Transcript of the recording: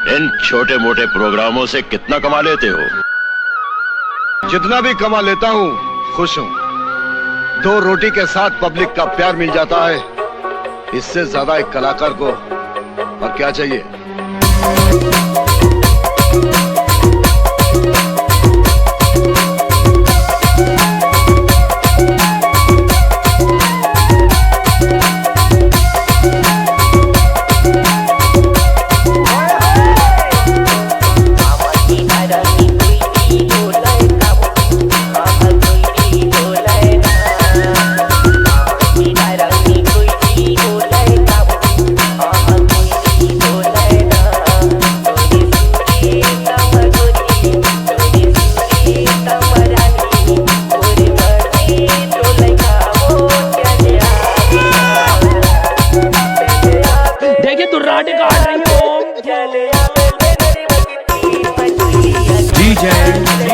इन छोटे मोटे प्रोग्रामों से कितना कमा लेते हो? जितना भी कमा लेता हूँ खुश हूँ। 2 रोटी के साथ पब्लिक का प्यार मिल जाता है, इससे ज्यादा एक कलाकार को और क्या चाहिए। DJ